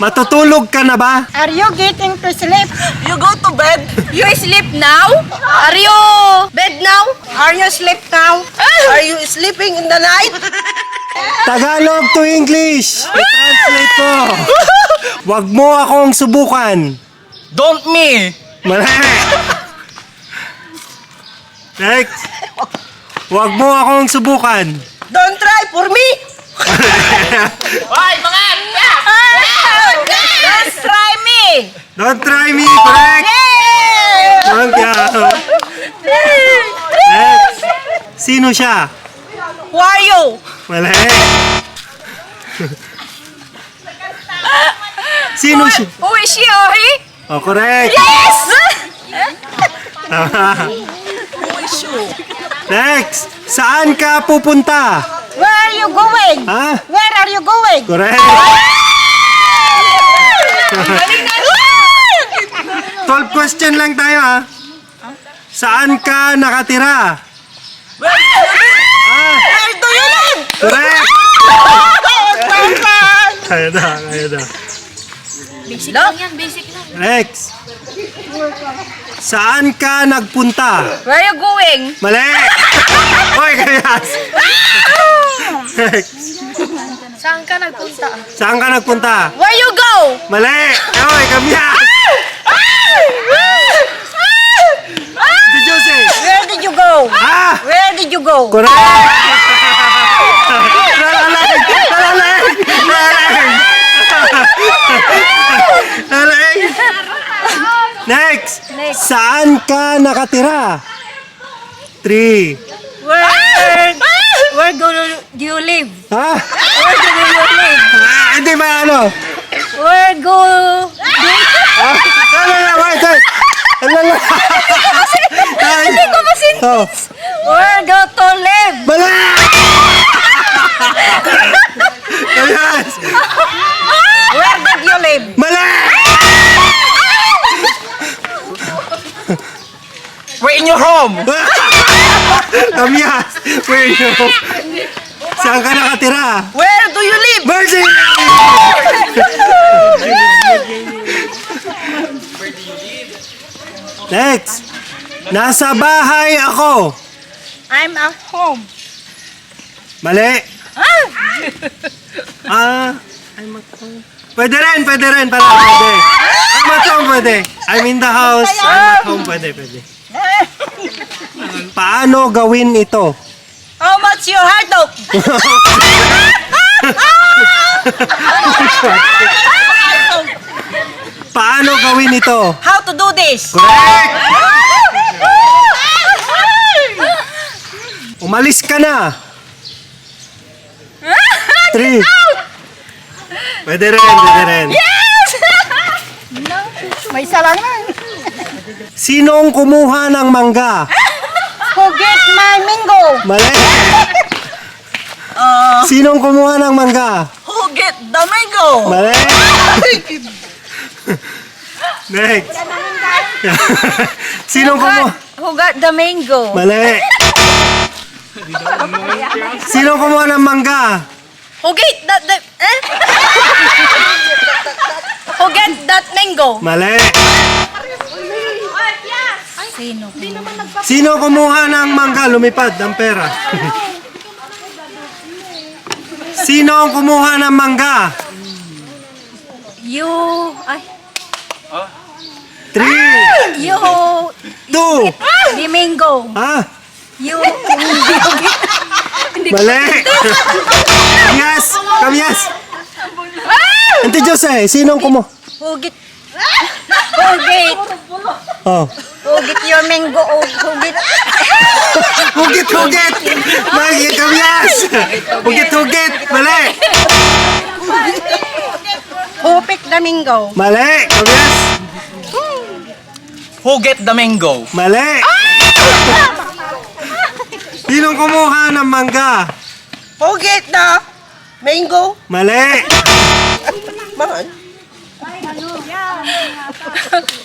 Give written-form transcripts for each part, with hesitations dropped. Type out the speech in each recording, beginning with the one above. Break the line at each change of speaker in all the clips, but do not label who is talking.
Matutulog ka na ba?
Are you getting to sleep?
You go to bed.
You sleep now? Are you bed now?
Are you sleep now?
Are you sleeping in the night?
Tagalog to English. I-translate ko. Wag mo akong subukan.
Don't me.
Mali. Next. Wag mo akong subukan.
Don't try for me.
Hoy, mga
Just try me!
Don't try me. Correct. Don't Next. Sino siya?
Who are you?
Mali. Sino siya?
Who is she or he?
Oh, correct.
Yes!
Tama. Next. Saan ka pupunta?
Where are you going?
Ha?
Where are you going?
Correct. 12 question lang tayo ha. Saan ka nakatira?
Where do you live?
Correct. Kaya na.
Basic lang yan, basic lang.
Next. Saan ka nagpunta?
Where are you going?
Mali. Hoy, kayas. Next.
Saan ka nagpunta?
Saan ka nagpunta?
Where you go?
Mali. Hoy, kamyas. Di Jose.
Where did you go?
Ah!
Where did you go?
Correct. Lalag. Next. Saan ka nakatira? 3.
Where do you live?
Ha?
Where do you live?
Hindi ba ano?
Where go?
Wait. Alala.
Hindi ko masin.
Oh.
Where go to live?
Bala! Yes!
Where did you live?
Mali!
We're in your home.
Kamyas! Wait, no. Saan ka nakatira?
Where do you live?
Virgin! Next. Nasa bahay ako.
I'm at home.
Mali. I'm at home. Pwede rin. Pwede. I'm at home, pwede. I'm in the house. I'm at home, pwede. Paano gawin ito?
How much your hot dog?
Paano gawin ito?
How to do this?
Correct! Umalis ka na. 3. Pwede rin.
May isa lang na.
Sinong kumuha ng mangga?
Who get my mingo?
Mali. Sinong kumuha ng mangga?
Who get the mango?
Mali. Next. Sinong kumuha?
Who got the mango?
Mali. Sinong kumuha ng mangga?
Who get Who get that mango?
Mali.
Sino?
Sino kumuha ng mangga? Lumipad ng pera. Sino ang kumuha ng mangga?
You... Ay.
3,
You...
2,
The mango.
ha?
You...
Mali. Kamyas. Ante Jose, sino ang kumuha?
Who get? Who get?
Oh.
Who get your mango? Who get?
Hugit. Mali, kamyas. Hugit. Mali.
Who pick the mango?
Mali, kamyas.
Who get the mango?
Mali. Sinong kumuha ng mangga?
Who get the mango?
Mali.
Man.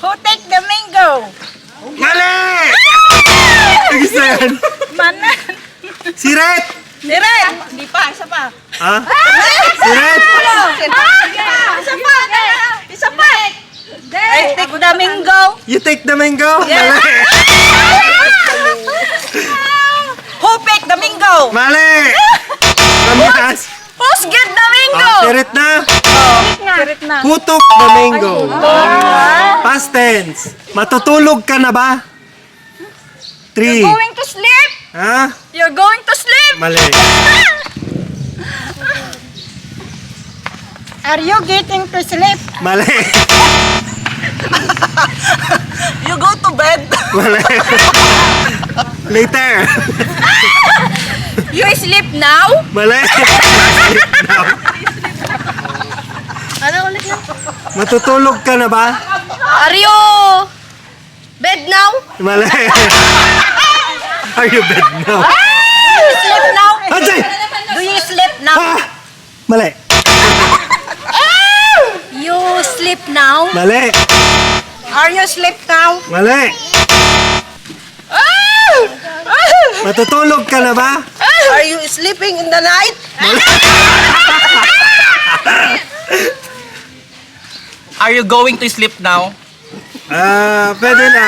Who take the mango?
Mali. Gusto yan.
Manan.
Si Red.
Direk. Hindi pa, isa pa.
Ha? Si Red.
Isa pa. mango.
You take the mango?
Yeah.
Mali.
Who pick the mango?
Mali. Pamitas.
Who's get the mango?
Tirit na.
Kirit na.
Who took the mango? Past tense. Matutulog ka na ba? 3.
Going to sleep?
Ha?
You're going to sleep?
Mali.
Are you getting to sleep?
Mali.
You go to bed.
Mali. Later.
You sleep now?
Mali.
Ano ulit yan?
Matutulog ka na ba?
Are you bed now?
Mali. Are you bed now?
Do you sleep now?
Ajay!
Do you sleep now?
Ah! Mali.
You sleep now?
Mali.
Are you sleep now?
Mali. Matutulog ka na ba?
Are you sleeping in the night?
Are you going to sleep now?
Pwede na.